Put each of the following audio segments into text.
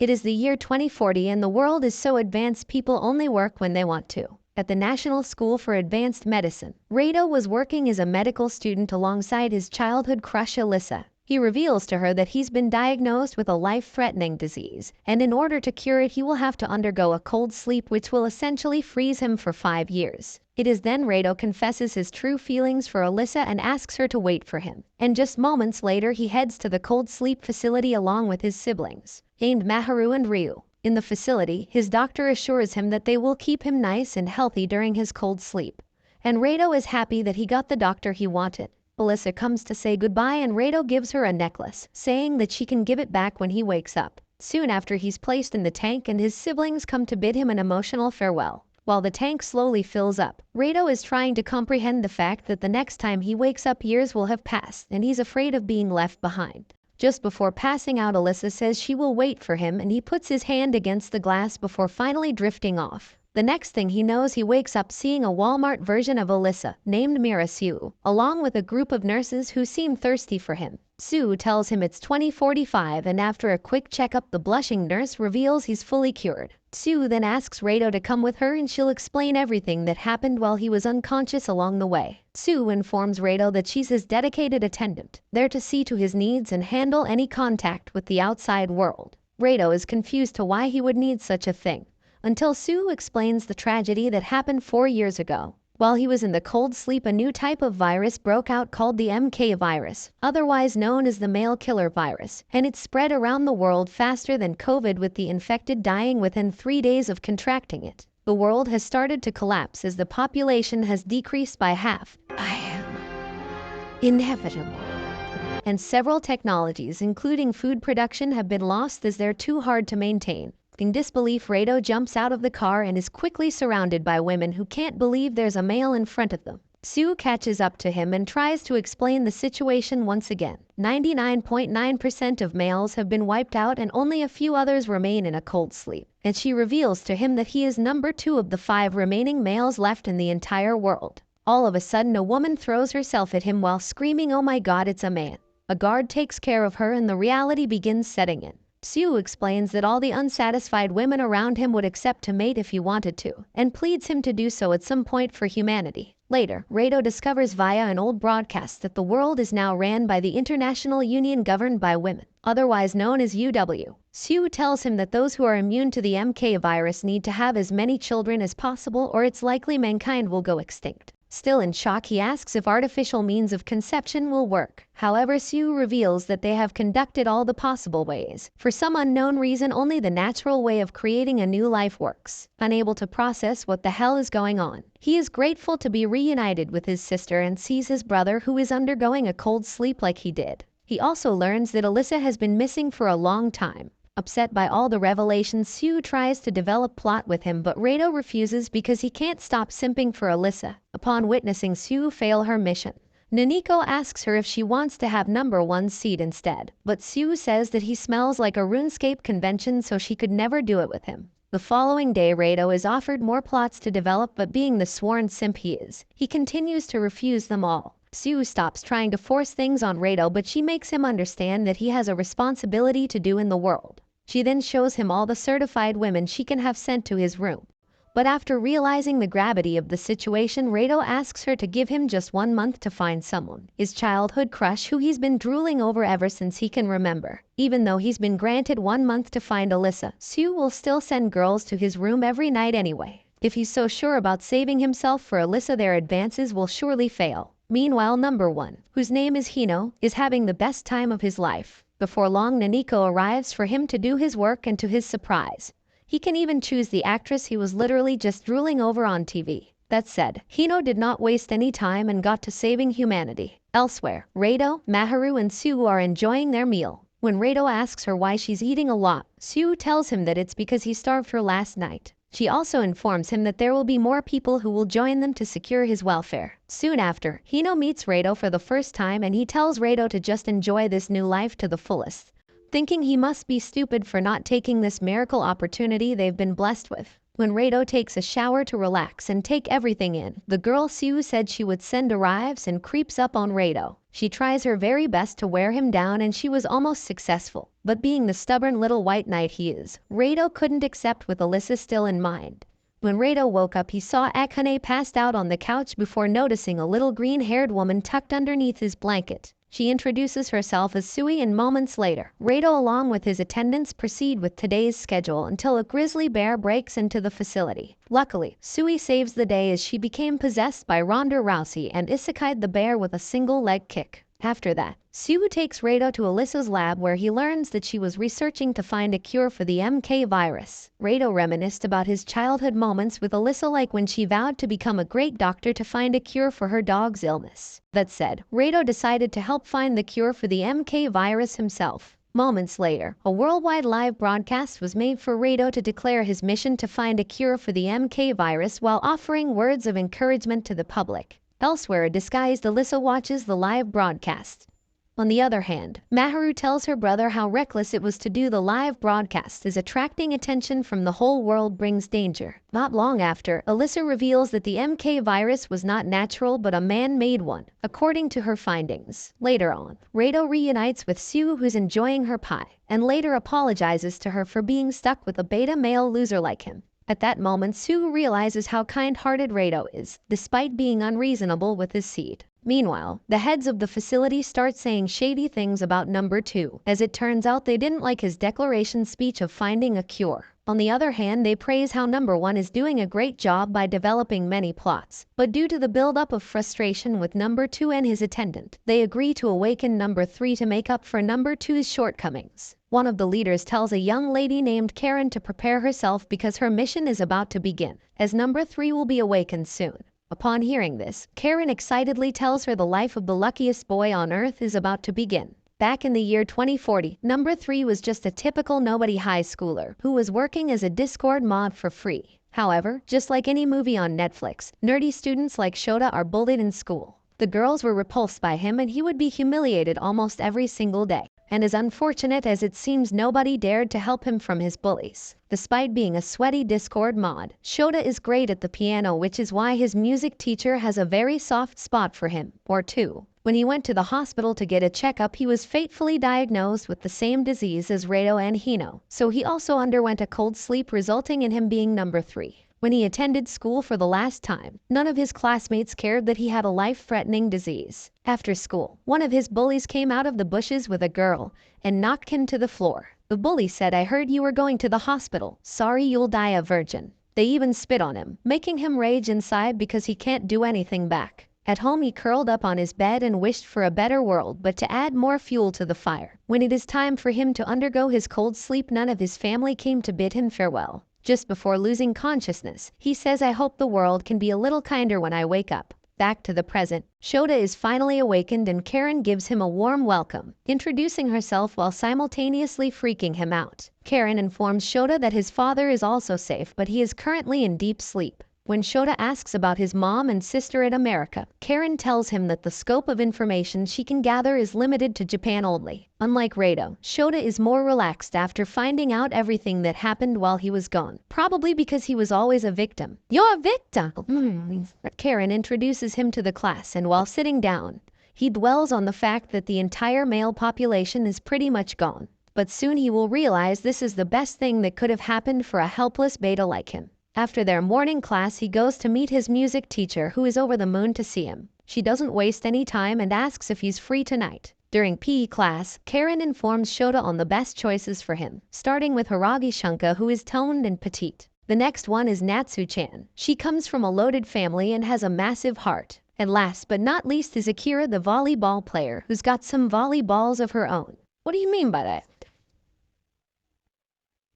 It is the year 2040 and the world is so advanced people only work when they want to. At the National School for Advanced Medicine, Rado was working as a medical student alongside his childhood crush Alyssa. He reveals to her that he's been diagnosed with a life-threatening disease, and in order to cure it he will have to undergo a cold sleep which will essentially freeze him for 5 years. It is then Rado confesses his true feelings for Alyssa and asks her to wait for him. And just moments later he heads to the cold sleep facility along with his siblings, named Maharu and Ryu. In the facility, his doctor assures him that they will keep him nice and healthy during his cold sleep. And Rado is happy that he got the doctor he wanted. Alyssa comes to say goodbye and Rado gives her a necklace, saying that she can give it back when he wakes up. Soon after he's placed in the tank and his siblings come to bid him an emotional farewell. While the tank slowly fills up, Rado is trying to comprehend the fact that the next time he wakes up years will have passed and he's afraid of being left behind. Just before passing out, Alyssa says she will wait for him and he puts his hand against the glass before finally drifting off. The next thing he knows he wakes up seeing a Walmart version of Alyssa, named Mira Sue, along with a group of nurses who seem thirsty for him. Sue tells him it's 2045 and after a quick checkup the blushing nurse reveals he's fully cured. Sue then asks Rado to come with her and she'll explain everything that happened while he was unconscious along the way. Sue informs Rado that she's his dedicated attendant, there to see to his needs and handle any contact with the outside world. Rado is confused to why he would need such a thing, until Sue explains the tragedy that happened 4 years ago. While he was in the cold sleep, a new type of virus broke out called the MK virus, otherwise known as the male killer virus, and it spread around the world faster than COVID, with the infected dying within 3 days of contracting it. The world has started to collapse as the population has decreased by half. I am inevitable. And several technologies, including food production, have been lost as they're too hard to maintain. In disbelief, Rado jumps out of the car and is quickly surrounded by women who can't believe there's a male in front of them. Sue catches up to him and tries to explain the situation once again. 99.9% of males have been wiped out and only a few others remain in a cold sleep. And she reveals to him that he is number 2 of the 5 remaining males left in the entire world. All of a sudden a woman throws herself at him while screaming, "Oh my God, it's a man." A guard takes care of her and the reality begins setting in. Sue explains that all the unsatisfied women around him would accept to mate if he wanted to, and pleads him to do so at some point for humanity. Later, Rado discovers via an old broadcast that the world is now ran by the International Union Governed by Women, otherwise known as UW. Sue tells him that those who are immune to the MK virus need to have as many children as possible or it's likely mankind will go extinct. Still in shock, he asks if artificial means of conception will work. However, Sue reveals that they have conducted all the possible ways. For some unknown reason, only the natural way of creating a new life works. Unable to process what the hell is going on, he is grateful to be reunited with his sister and sees his brother who is undergoing a cold sleep like he did. He also learns that Alyssa has been missing for a long time. Upset by all the revelations, Sue tries to develop plot with him, but Rado refuses because he can't stop simping for Alyssa. Upon witnessing Sue fail her mission, Naniko asks her if she wants to have number 1 seat instead, but Sue says that he smells like a RuneScape convention, so she could never do it with him. The following day, Rado is offered more plots to develop, but being the sworn simp he is, he continues to refuse them all. Sue stops trying to force things on Rado, but she makes him understand that he has a responsibility to do in the world. She then shows him all the certified women she can have sent to his room. But after realizing the gravity of the situation, Rado asks her to give him just 1 month to find someone, his childhood crush who he's been drooling over ever since he can remember. Even though he's been granted 1 month to find Alyssa, Sue will still send girls to his room every night anyway. If he's so sure about saving himself for Alyssa, their advances will surely fail. Meanwhile, number 1, whose name is Hino, is having the best time of his life. Before long, Naniko arrives for him to do his work, and to his surprise, he can even choose the actress he was literally just drooling over on TV. That said, Hino did not waste any time and got to saving humanity. Elsewhere, Rado, Maharu and Sue are enjoying their meal. When Rado asks her why she's eating a lot, Sue tells him that it's because he starved her last night. She also informs him that there will be more people who will join them to secure his welfare. Soon after, Hino meets Rado for the first time and he tells Rado to just enjoy this new life to the fullest, thinking he must be stupid for not taking this miracle opportunity they've been blessed with. When Rado takes a shower to relax and take everything in, the girl Sue said she would send arrives and creeps up on Rado. She tries her very best to wear him down and she was almost successful. But being the stubborn little white knight he is, Rado couldn't accept with Alyssa still in mind. When Rado woke up he saw Akane passed out on the couch before noticing a little green-haired woman tucked underneath his blanket. She introduces herself as Sui and moments later, Rado along with his attendants proceed with today's schedule until a grizzly bear breaks into the facility. Luckily, Sui saves the day as she became possessed by Ronda Rousey and isekai'd the bear with a single leg kick. After that, Sue takes Rado to Alyssa's lab where he learns that she was researching to find a cure for the MK virus. Rado reminisced about his childhood moments with Alyssa like when she vowed to become a great doctor to find a cure for her dog's illness. That said, Rado decided to help find the cure for the MK virus himself. Moments later, a worldwide live broadcast was made for Rado to declare his mission to find a cure for the MK virus while offering words of encouragement to the public. Elsewhere, a disguised Alyssa watches the live broadcast. On the other hand, Maharu tells her brother how reckless it was to do the live broadcast as attracting attention from the whole world brings danger. Not long after, Alyssa reveals that the MK virus was not natural but a man-made one, according to her findings. Later on, Rado reunites with Sue who's enjoying her pie, and later apologizes to her for being stuck with a beta male loser like him. At that moment, Sue realizes how kind-hearted Rado is, despite being unreasonable with his seed. Meanwhile, the heads of the facility start saying shady things about number 2, as it turns out they didn't like his declaration speech of finding a cure. On the other hand, they praise how number 1 is doing a great job by developing many plots. But due to the build-up of frustration with number 2 and his attendant, they agree to awaken number 3 to make up for number 2's shortcomings. One of the leaders tells a young lady named Karen to prepare herself because her mission is about to begin, as number 3 will be awakened soon. Upon hearing this, Karen excitedly tells her the life of the luckiest boy on Earth is about to begin. Back in the year 2040, number 3 was just a typical nobody high schooler who was working as a Discord mod for free. However, just like any movie on Netflix, nerdy students like Shota are bullied in school. The girls were repulsed by him and he would be humiliated almost every single day. And as unfortunate as it seems, nobody dared to help him from his bullies. Despite being a sweaty Discord mod, Shota is great at the piano, which is why his music teacher has a very soft spot for him, or two. When he went to the hospital to get a checkup, he was fatefully diagnosed with the same disease as Rado and Hino, so he also underwent a cold sleep resulting in him being number 3. When he attended school for the last time, none of his classmates cared that he had a life-threatening disease. After school, one of his bullies came out of the bushes with a girl and knocked him to the floor. The bully said, "I heard you were going to the hospital. Sorry, you'll die a virgin." They even spit on him, making him rage inside because he can't do anything back. At home, he curled up on his bed and wished for a better world, but to add more fuel to the fire. When it is time for him to undergo his cold sleep, none of his family came to bid him farewell. Just before losing consciousness, he says, "I hope the world can be a little kinder when I wake up." Back to the present, Shota is finally awakened and Karen gives him a warm welcome, introducing herself while simultaneously freaking him out. Karen informs Shota that his father is also safe, but he is currently in deep sleep. When Shota asks about his mom and sister in America, Karen tells him that the scope of information she can gather is limited to Japan only. Unlike Rado, Shota is more relaxed after finding out everything that happened while he was gone, probably because he was always a victim. "You're a victim!" Karen introduces him to the class, and while sitting down, he dwells on the fact that the entire male population is pretty much gone. But soon he will realize this is the best thing that could have happened for a helpless beta like him. After their morning class, he goes to meet his music teacher, who is over the moon to see him. She doesn't waste any time and asks if he's free tonight. During PE class, Karen informs Shota on the best choices for him, starting with Hiragi Shunka, who is toned and petite. The next one is Natsu-chan. She comes from a loaded family and has a massive heart. And last but not least is Akira, the volleyball player, who's got some volleyballs of her own. What do you mean by that?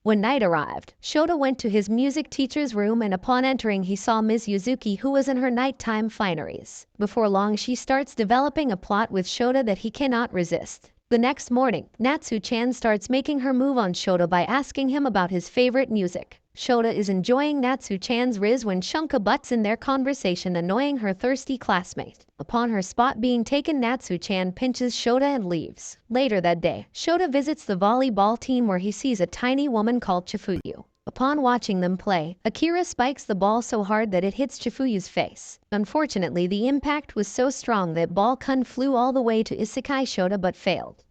When night arrived, Shota went to his music teacher's room and upon entering he saw Ms. Yuzuki, who was in her nighttime fineries. Before long she starts developing a plot with Shota that he cannot resist. The next morning, Natsu-chan starts making her move on Shota by asking him about his favorite music. Shota is enjoying Natsu-chan's riz when Shunka butts in their conversation, annoying her thirsty classmate. Upon her spot being taken, Natsu-chan pinches Shota and leaves. Later that day, Shota visits the volleyball team where he sees a tiny woman called Chifuyu. Upon watching them play, Akira spikes the ball so hard that it hits Chifuyu's face. Unfortunately, the impact was so strong that ball-kun flew all the way to Isekai Shota but failed.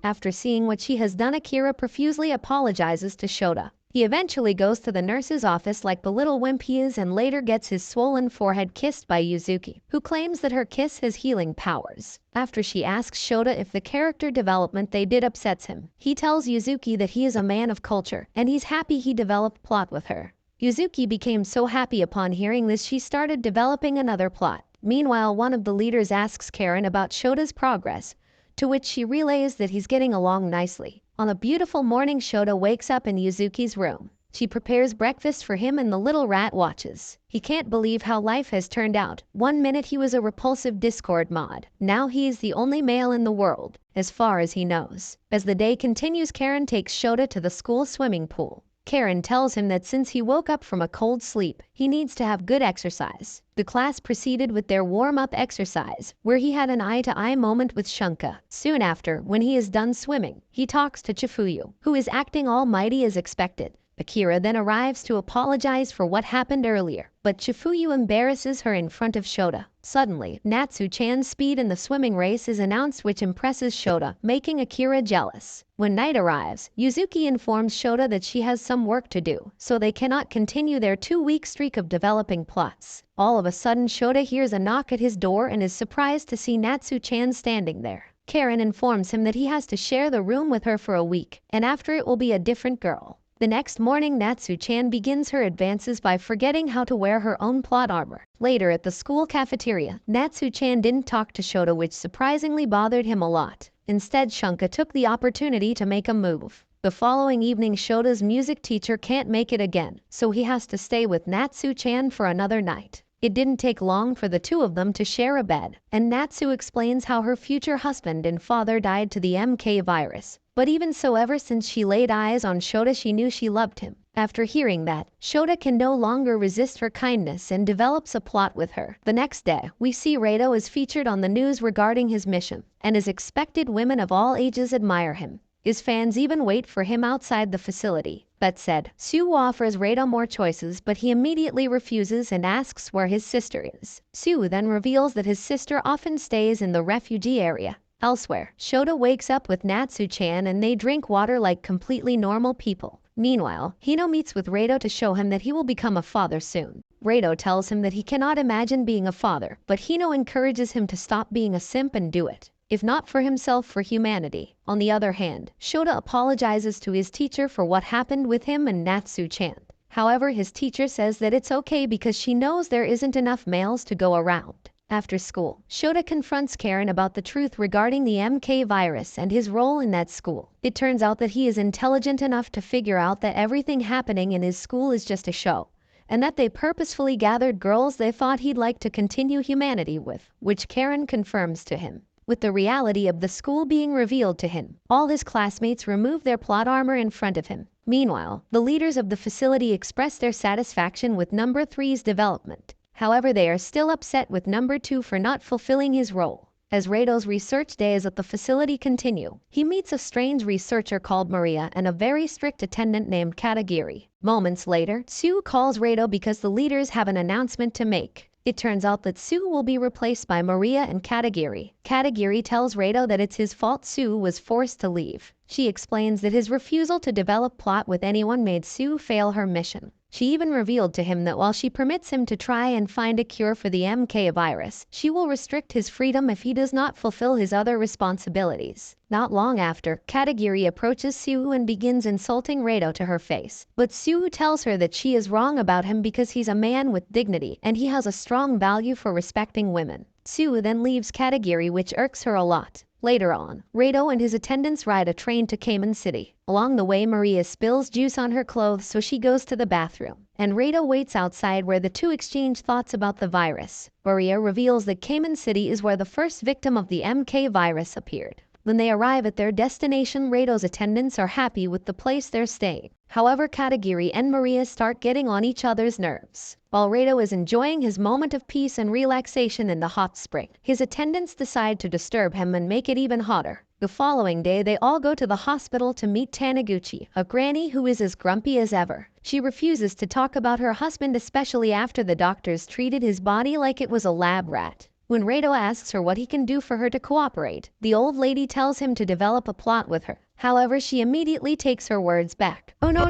After seeing what she has done, Akira profusely apologizes to Shota. He eventually goes to the nurse's office like the little wimp he is and later gets his swollen forehead kissed by Yuzuki, who claims that her kiss has healing powers. After she asks Shota if the character development they did upsets him, he tells Yuzuki that he is a man of culture and he's happy he developed plot with her. Yuzuki became so happy upon hearing this she started developing another plot. Meanwhile, one of the leaders asks Karen about Shota's progress, to which she relays that he's getting along nicely. On a beautiful morning, Shota wakes up in Yuzuki's room. She prepares breakfast for him and the little rat watches. He can't believe how life has turned out. One minute he was a repulsive Discord mod. Now he is the only male in the world, as far as he knows. As the day continues, Karen takes Shota to the school swimming pool. Karen tells him that since he woke up from a cold sleep, he needs to have good exercise. The class proceeded with their warm-up exercise, where he had an eye-to-eye moment with Shunka. Soon after, when he is done swimming, he talks to Chifuyu, who is acting almighty as expected. Akira then arrives to apologize for what happened earlier, but Chifuyu embarrasses her in front of Shota. Suddenly, Natsu-chan's speed in the swimming race is announced, which impresses Shota, making Akira jealous. When night arrives, Yuzuki informs Shota that she has some work to do, so they cannot continue their 2-week streak of developing plots. All of a sudden, Shota hears a knock at his door and is surprised to see Natsu-chan standing there. Karen informs him that he has to share the room with her for a week, and after it will be a different girl. The next morning, Natsu-chan begins her advances by forgetting how to wear her own plot armor. Later at the school cafeteria, Natsu-chan didn't talk to Shota, which surprisingly bothered him a lot. Instead, Shunka took the opportunity to make a move. The following evening, Shota's music teacher can't make it again, so he has to stay with Natsu-chan for another night. It didn't take long for the two of them to share a bed, and Natsu explains how her future husband and father died to the MK virus. But even so, ever since she laid eyes on Shota, she knew she loved him. After hearing that, Shota can no longer resist her kindness and develops a plot with her. The next day, we see Reito is featured on the news regarding his mission, and as expected, women of all ages admire him. His fans even wait for him outside the facility. That said, Sue offers Reito more choices, but he immediately refuses and asks where his sister is. Sue then reveals that his sister often stays in the refugee area. Elsewhere, Shota wakes up with Natsu-chan and they drink water like completely normal people. Meanwhile, Hino meets with Reito to show him that he will become a father soon. Reito tells him that he cannot imagine being a father, but Hino encourages him to stop being a simp and do it. If not for himself, for humanity. On the other hand, Shota apologizes to his teacher for what happened with him and Natsu-chan. However, his teacher says that it's okay because she knows there isn't enough males to go around. After school, Shota confronts Karen about the truth regarding the MK virus and his role in that school. It turns out that he is intelligent enough to figure out that everything happening in his school is just a show, and that they purposefully gathered girls they thought he'd like to continue humanity with, which Karen confirms to him. With the reality of the school being revealed to him, all his classmates remove their plot armor in front of him. Meanwhile, the leaders of the facility express their satisfaction with number 3's development. However, they are still upset with number 2 for not fulfilling his role. As Reito's research days at the facility continue, he meets a strange researcher called Maria and a very strict attendant named Katagiri. Moments later, Sue calls Reito because the leaders have an announcement to make. It turns out that Sue will be replaced by Maria and Katagiri. Katagiri tells Reito that it's his fault Sue was forced to leave. She explains that his refusal to develop plot with anyone made Sue fail her mission. She even revealed to him that while she permits him to try and find a cure for the MK virus, she will restrict his freedom if he does not fulfill his other responsibilities. Not long after, Katagiri approaches Sue and begins insulting Reito to her face. But Sue tells her that she is wrong about him because he's a man with dignity and he has a strong value for respecting women. Sue then leaves Katagiri, which irks her a lot. Later on, Reito and his attendants ride a train to Cayman City. Along the way, Maria spills juice on her clothes, so she goes to the bathroom, and Reito waits outside where the two exchange thoughts about the virus. Maria reveals that Cayman City is where the first victim of the MK virus appeared. When they arrive at their destination, Rado's attendants are happy with the place they're staying. However, Katagiri and Maria start getting on each other's nerves. While Rado is enjoying his moment of peace and relaxation in the hot spring, his attendants decide to disturb him and make it even hotter. The following day, they all go to the hospital to meet Taniguchi, a granny who is as grumpy as ever. She refuses to talk about her husband, especially after the doctors treated his body like it was a lab rat. When Rado asks her what he can do for her to cooperate, the old lady tells him to develop a plot with her. However, she immediately takes her words back. Oh no,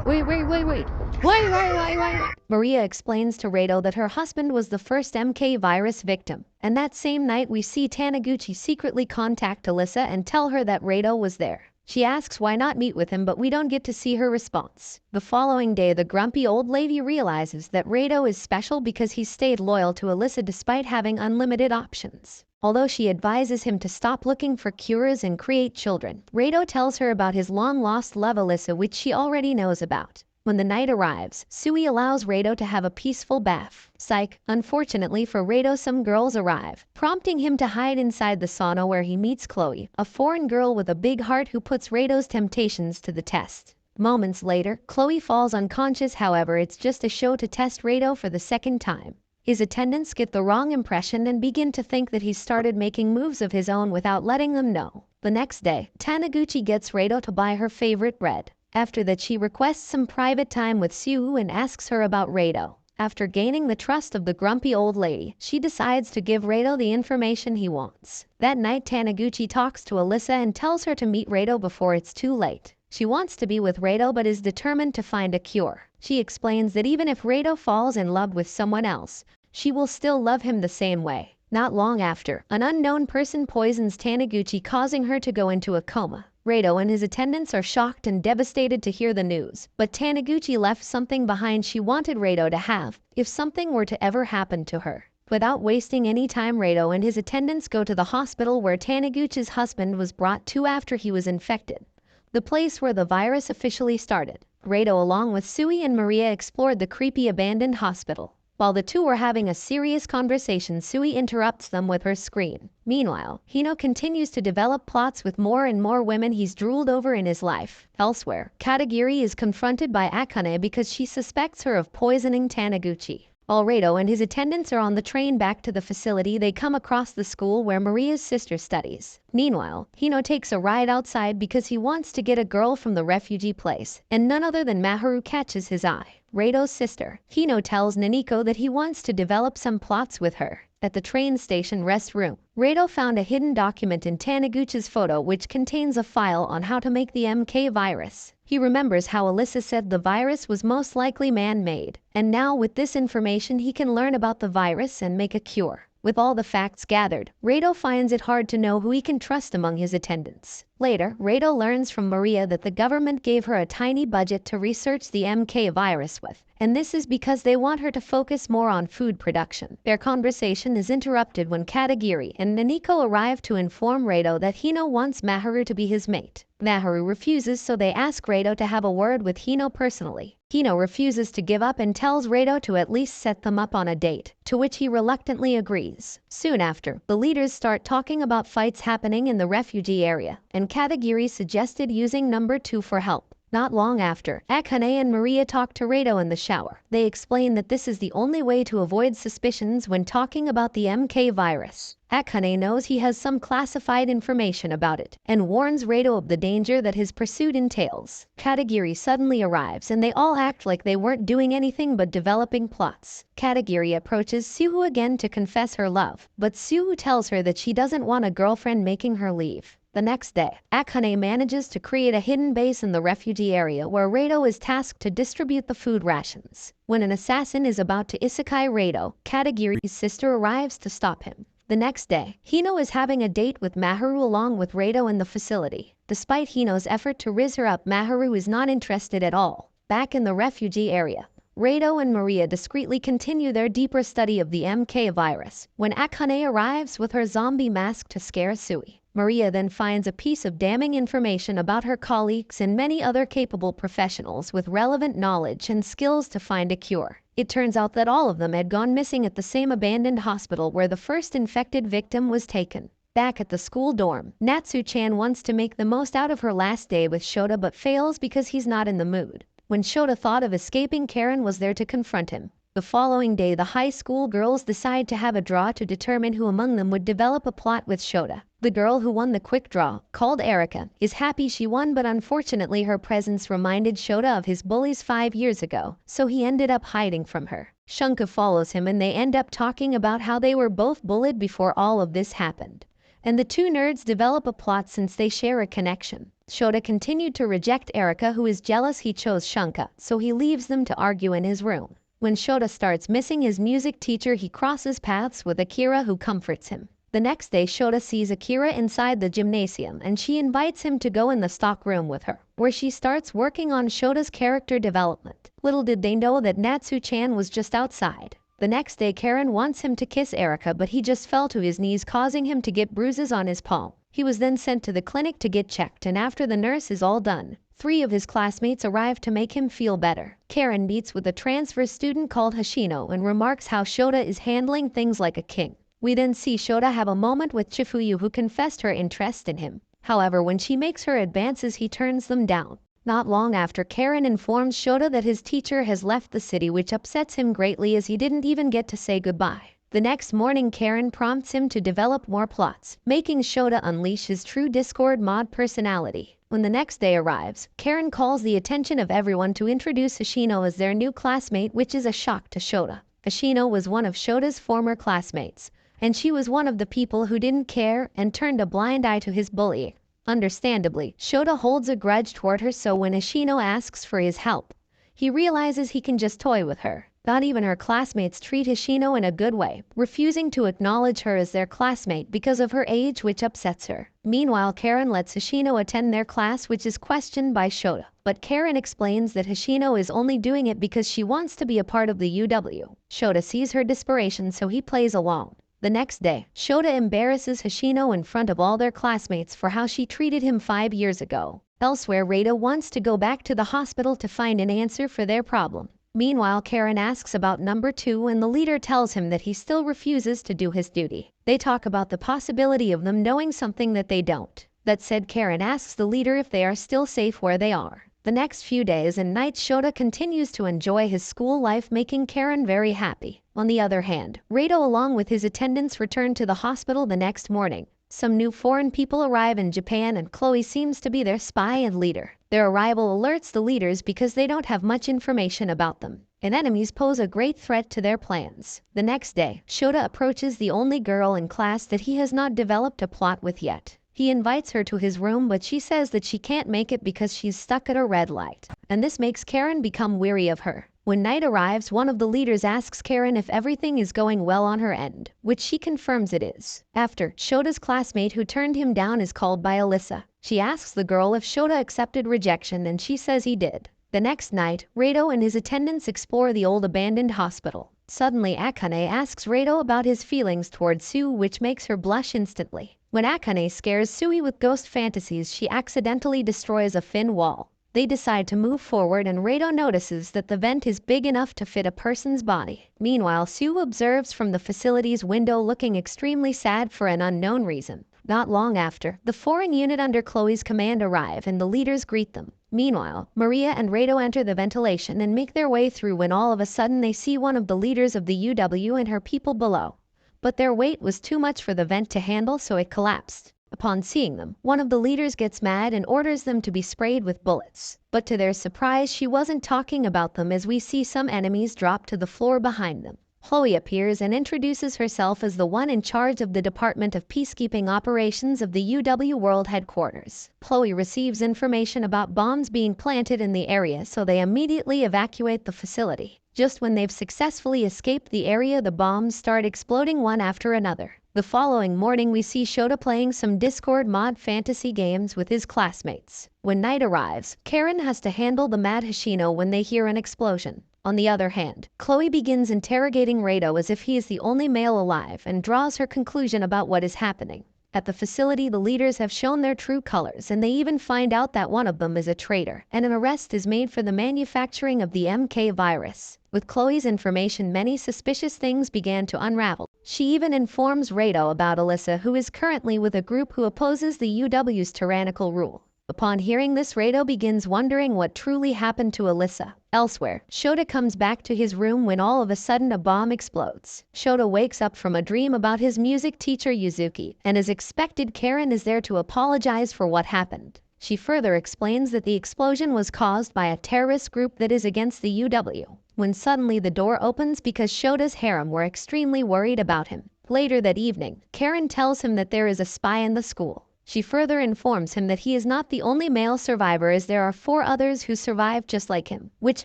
wait. Why? Maria explains to Rado that her husband was the first MK virus victim. And that same night we see Taniguchi secretly contact Alyssa and tell her that Rado was there. She asks why not meet with him, but we don't get to see her response. The following day, the grumpy old lady realizes that Rado is special because he stayed loyal to Alyssa despite having unlimited options. Although she advises him to stop looking for cures and create children, Rado tells her about his long-lost love Alyssa, which she already knows about. When the night arrives, Sui allows Rado to have a peaceful bath. Psych. Unfortunately for Rado, some girls arrive, prompting him to hide inside the sauna where he meets Chloe, a foreign girl with a big heart who puts Rado's temptations to the test. Moments later, Chloe falls unconscious. However, it's just a show to test Rado for the second time. His attendants get the wrong impression and begin to think that he's started making moves of his own without letting them know. The next day, Taniguchi gets Rado to buy her favorite bread. After that, she requests some private time with Sue and asks her about Rado. After gaining the trust of the grumpy old lady, she decides to give Rado the information he wants. That night, Taniguchi talks to Alyssa and tells her to meet Rado before it's too late. She wants to be with Rado but is determined to find a cure. She explains that even if Rado falls in love with someone else, she will still love him the same way. Not long after, an unknown person poisons Taniguchi, causing her to go into a coma. Rado and his attendants are shocked and devastated to hear the news, but Taniguchi left something behind she wanted Rado to have, if something were to ever happen to her. Without wasting any time, Rado and his attendants go to the hospital where Taniguchi's husband was brought to after he was infected, the place where the virus officially started. Rado along with Sui and Maria explored the creepy abandoned hospital. While the two were having a serious conversation, Sui interrupts them with her scream. Meanwhile, Hino continues to develop plots with more and more women he's drooled over in his life. Elsewhere, Katagiri is confronted by Akane because she suspects her of poisoning Taniguchi. While Rado and his attendants are on the train back to the facility, they come across the school where Maria's sister studies. Meanwhile, Hino takes a ride outside because he wants to get a girl from the refugee place, and none other than Maharu catches his eye. Rado's sister. Hino tells Naniko that he wants to develop some plots with her. At the train station restroom, Rado found a hidden document in Taniguchi's photo which contains a file on how to make the MK virus. He remembers how Alyssa said the virus was most likely man-made, and now with this information he can learn about the virus and make a cure. With all the facts gathered, Rado finds it hard to know who he can trust among his attendants. Later, Rado learns from Maria that the government gave her a tiny budget to research the MK virus with, and this is because they want her to focus more on food production. Their conversation is interrupted when Katagiri and Naniko arrive to inform Rado that Hino wants Maharu to be his mate. Maharu refuses, so they ask Rado to have a word with Hino personally. Hino refuses to give up and tells Rado to at least set them up on a date, to which he reluctantly agrees. Soon after, the leaders start talking about fights happening in the refugee area, and Katagiri suggested using number 2 for help. Not long after, Akane and Maria talk to Rado in the shower. They explain that this is the only way to avoid suspicions when talking about the MK virus. Akane knows he has some classified information about it, and warns Rado of the danger that his pursuit entails. Katagiri suddenly arrives and they all act like they weren't doing anything but developing plots. Katagiri approaches Suhu again to confess her love, but Suhu tells her that she doesn't want a girlfriend making her leave. The next day, Akane manages to create a hidden base in the refugee area where Rado is tasked to distribute the food rations. When an assassin is about to isekai Rado, Katagiri's sister arrives to stop him. The next day, Hino is having a date with Maharu along with Rado in the facility. Despite Hino's effort to rizz her up, Maharu is not interested at all. Back in the refugee area, Rado and Maria discreetly continue their deeper study of the MK virus when Akane arrives with her zombie mask to scare Sui. Maria then finds a piece of damning information about her colleagues and many other capable professionals with relevant knowledge and skills to find a cure. It turns out that all of them had gone missing at the same abandoned hospital where the first infected victim was taken. Back at the school dorm, Natsu-chan wants to make the most out of her last day with Shota but fails because he's not in the mood. When Shota thought of escaping, Karen was there to confront him. The following day, the high school girls decide to have a draw to determine who among them would develop a plot with Shota. The girl who won the quick draw, called Erika, is happy she won, but unfortunately her presence reminded Shota of his bullies 5 years ago, so he ended up hiding from her. Shunka follows him and they end up talking about how they were both bullied before all of this happened. And the two nerds develop a plot since they share a connection. Shota continued to reject Erika, who is jealous he chose Shunka, so he leaves them to argue in his room. When Shota starts missing his music teacher, he crosses paths with Akira, who comforts him. The next day, Shota sees Akira inside the gymnasium and she invites him to go in the stock room with her, where she starts working on Shota's character development. Little did they know that Natsu-chan was just outside. The next day, Karen wants him to kiss Erika, but he just fell to his knees, causing him to get bruises on his palm. He was then sent to the clinic to get checked, and after the nurse is all done, 3 of his classmates arrive to make him feel better. Karen meets with a transfer student called Hoshino and remarks how Shota is handling things like a king. We then see Shota have a moment with Chifuyu, who confessed her interest in him. However, when she makes her advances, he turns them down. Not long after, Karen informs Shota that his teacher has left the city, which upsets him greatly as he didn't even get to say goodbye. The next morning, Karen prompts him to develop more plots, making Shota unleash his true Discord mod personality. When the next day arrives, Karen calls the attention of everyone to introduce Hoshino as their new classmate, which is a shock to Shota. Hoshino was one of Shota's former classmates, and she was one of the people who didn't care and turned a blind eye to his bullying. Understandably, Shota holds a grudge toward her, so when Hoshino asks for his help, he realizes he can just toy with her. Not even her classmates treat Hoshino in a good way, refusing to acknowledge her as their classmate because of her age, which upsets her. Meanwhile, Karen lets Hoshino attend their class, which is questioned by Shota. But Karen explains that Hoshino is only doing it because she wants to be a part of the UW. Shota sees her desperation, so he plays along. The next day, Shota embarrasses Hoshino in front of all their classmates for how she treated him 5 years ago. Elsewhere, Rado wants to go back to the hospital to find an answer for their problem. Meanwhile, Karen asks about number 2 and the leader tells him that he still refuses to do his duty. They talk about the possibility of them knowing something that they don't. That said, Karen asks the leader if they are still safe where they are. The next few days and nights, Shota continues to enjoy his school life, making Karen very happy. On the other hand, Rado along with his attendants return to the hospital the next morning. Some new foreign people arrive in Japan and Chloe seems to be their spy and leader. Their arrival alerts the leaders because they don't have much information about them, and enemies pose a great threat to their plans. The next day, Shota approaches the only girl in class that he has not developed a plot with yet. He invites her to his room, but she says that she can't make it because she's stuck at a red light, and this makes Karen become weary of her. When night arrives, one of the leaders asks Karen if everything is going well on her end, which she confirms it is. After, Shota's classmate who turned him down is called by Alyssa. She asks the girl if Shota accepted rejection and she says he did. The next night, Rado and his attendants explore the old abandoned hospital. Suddenly, Akane asks Rado about his feelings towards Sue, which makes her blush instantly. When Akane scares Sui with ghost fantasies, she accidentally destroys a thin wall. They decide to move forward and Rado notices that the vent is big enough to fit a person's body. Meanwhile, Sue observes from the facility's window, looking extremely sad for an unknown reason. Not long after, the foreign unit under Chloe's command arrive and the leaders greet them. Meanwhile, Maria and Rado enter the ventilation and make their way through when all of a sudden they see one of the leaders of the UW and her people below. But their weight was too much for the vent to handle, so it collapsed. Upon seeing them, one of the leaders gets mad and orders them to be sprayed with bullets. But to their surprise, she wasn't talking about them, as we see some enemies drop to the floor behind them. Chloe appears and introduces herself as the one in charge of the Department of Peacekeeping Operations of the UW World Headquarters. Chloe receives information about bombs being planted in the area, so they immediately evacuate the facility. Just when they've successfully escaped the area, the bombs start exploding one after another. The following morning, we see Shota playing some Discord mod fantasy games with his classmates. When night arrives, Karen has to handle the mad Hoshino when they hear an explosion. On the other hand, Chloe begins interrogating Rado as if he is the only male alive and draws her conclusion about what is happening. At the facility, the leaders have shown their true colors, and they even find out that one of them is a traitor, and an arrest is made for the manufacturing of the MK virus. With Chloe's information, many suspicious things began to unravel. She even informs Rado about Alyssa, who is currently with a group who opposes the UW's tyrannical rule. Upon hearing this, Rado begins wondering what truly happened to Alyssa. Elsewhere, Shota comes back to his room when all of a sudden a bomb explodes. Shota wakes up from a dream about his music teacher Yuzuki, and as expected, Karen is there to apologize for what happened. She further explains that the explosion was caused by a terrorist group that is against the UW. When suddenly the door opens because Shota's harem were extremely worried about him. Later that evening, Karen tells him that there is a spy in the school. She further informs him that he is not the only male survivor, as there are 4 others who survived just like him, which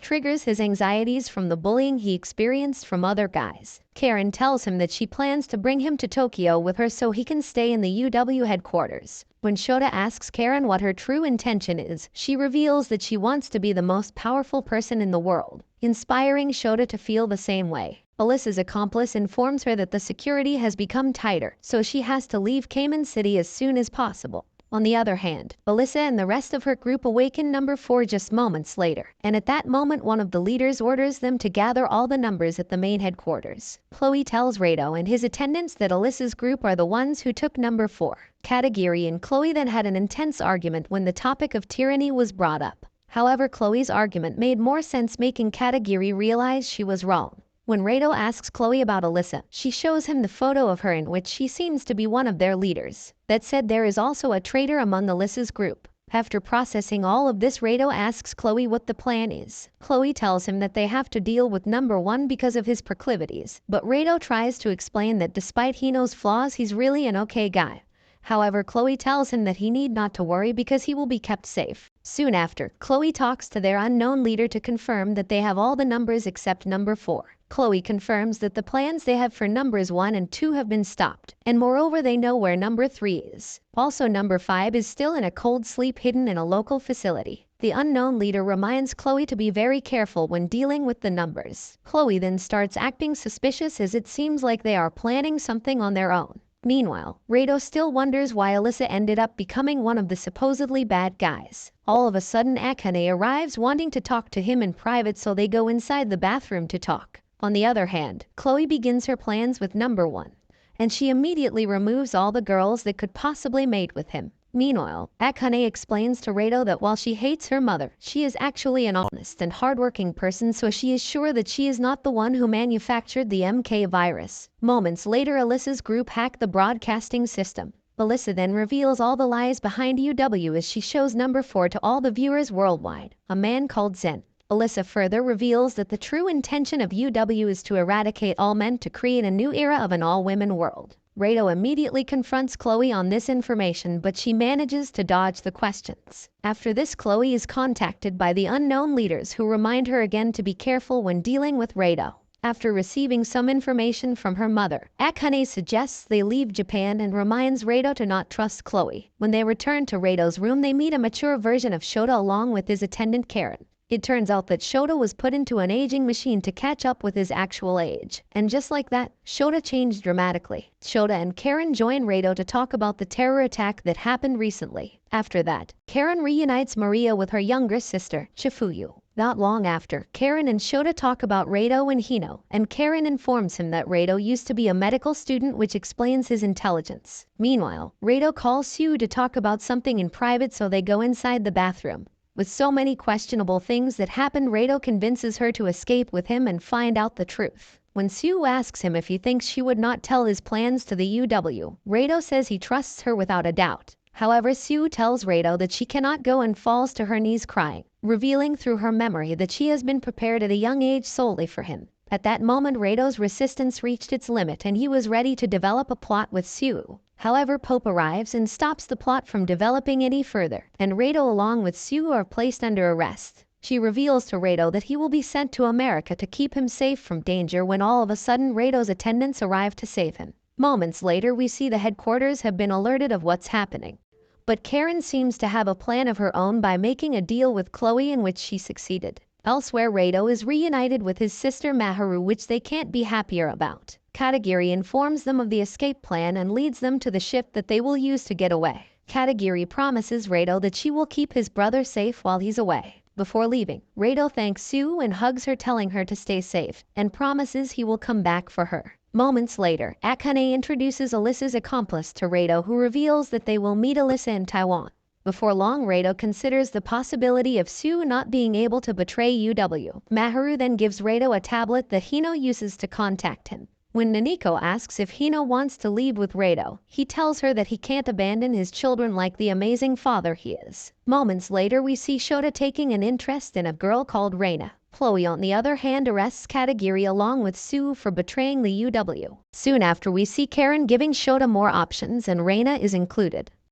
triggers his anxieties from the bullying he experienced from other guys. Karen tells him that she plans to bring him to Tokyo with her so he can stay in the UW headquarters. When Shota asks Karen what her true intention is, she reveals that she wants to be the most powerful person in the world, inspiring Shota to feel the same way. Alyssa's accomplice informs her that the security has become tighter, so she has to leave Cayman City as soon as possible. On the other hand, Alyssa and the rest of her group awaken number 4 just moments later, and at that moment one of the leaders orders them to gather all the numbers at the main headquarters. Chloe tells Rado and his attendants that Alyssa's group are the ones who took number 4. Katagiri and Chloe then had an intense argument when the topic of tyranny was brought up. However, Chloe's argument made more sense, making Katagiri realize she was wrong. When Rado asks Chloe about Alyssa, she shows him the photo of her in which she seems to be one of their leaders. That said, there is also a traitor among Alyssa's group. After processing all of this, Rado asks Chloe what the plan is. Chloe tells him that they have to deal with number 1 because of his proclivities, but Rado tries to explain that despite he knows flaws, he's really an okay guy. However, Chloe tells him that he need not to worry because he will be kept safe. Soon after, Chloe talks to their unknown leader to confirm that they have all the numbers except number 4. Chloe confirms that the plans they have for numbers 1 and 2 have been stopped, and moreover they know where number 3 is. Also, number 5 is still in a cold sleep hidden in a local facility. The unknown leader reminds Chloe to be very careful when dealing with the numbers. Chloe then starts acting suspicious, as it seems like they are planning something on their own. Meanwhile, Rado still wonders why Alyssa ended up becoming one of the supposedly bad guys. All of a sudden, Akane arrives wanting to talk to him in private, so they go inside the bathroom to talk. On the other hand, Chloe begins her plans with number 1, and she immediately removes all the girls that could possibly mate with him. Meanwhile, Akane explains to Rado that while she hates her mother, she is actually an honest and hardworking person, so she is sure that she is not the one who manufactured the MK virus. Moments later, Alyssa's group hacked the broadcasting system. Alyssa then reveals all the lies behind UW as she shows number 4 to all the viewers worldwide, a man called Zen. Alyssa further reveals that the true intention of UW is to eradicate all men to create a new era of an all-women world. Rado immediately confronts Chloe on this information, but she manages to dodge the questions. After this, Chloe is contacted by the unknown leaders, who remind her again to be careful when dealing with Rado. After receiving some information from her mother, Akane suggests they leave Japan and reminds Rado to not trust Chloe. When they return to Rado's room, they meet a mature version of Shota along with his attendant Karen. It turns out that Shota was put into an aging machine to catch up with his actual age. And just like that, Shota changed dramatically. Shota and Karen join Rado to talk about the terror attack that happened recently. After that, Karen reunites Maria with her younger sister, Chifuyu. Not long after, Karen and Shota talk about Rado and Hino, and Karen informs him that Rado used to be a medical student, which explains his intelligence. Meanwhile, Rado calls Sue to talk about something in private, so they go inside the bathroom. With so many questionable things that happen, Rado convinces her to escape with him and find out the truth. When Sue asks him if he thinks she would not tell his plans to the UW, Rado says he trusts her without a doubt. However, Sue tells Rado that she cannot go and falls to her knees crying, revealing through her memory that she has been prepared at a young age solely for him. At that moment, Rado's resistance reached its limit and he was ready to develop a plot with Sue. However, Pope arrives and stops the plot from developing any further, and Rado along with Sue are placed under arrest. She reveals to Rado that he will be sent to America to keep him safe from danger, when all of a sudden Rado's attendants arrive to save him. Moments later, we see the headquarters have been alerted of what's happening. But Karen seems to have a plan of her own by making a deal with Chloe, in which she succeeded. Elsewhere, Rado is reunited with his sister Maharu, which they can't be happier about. Katagiri informs them of the escape plan and leads them to the ship that they will use to get away. Katagiri promises Rado that she will keep his brother safe while he's away. Before leaving, Rado thanks Sue and hugs her, telling her to stay safe, and promises he will come back for her. Moments later, Akane introduces Alyssa's accomplice to Rado, who reveals that they will meet Alyssa in Taiwan. Before long, Rado considers the possibility of Sue not being able to betray UW. Maharu then gives Rado a tablet that Hino uses to contact him. When Naniko asks if Hino wants to leave with Rado, he tells her that he can't abandon his children like the amazing father he is. Moments later, we see Shota taking an interest in a girl called Reina. Chloe, on the other hand, arrests Katagiri along with Sue for betraying the UW. Soon after, we see Karen giving Shota more options, and Reina is included.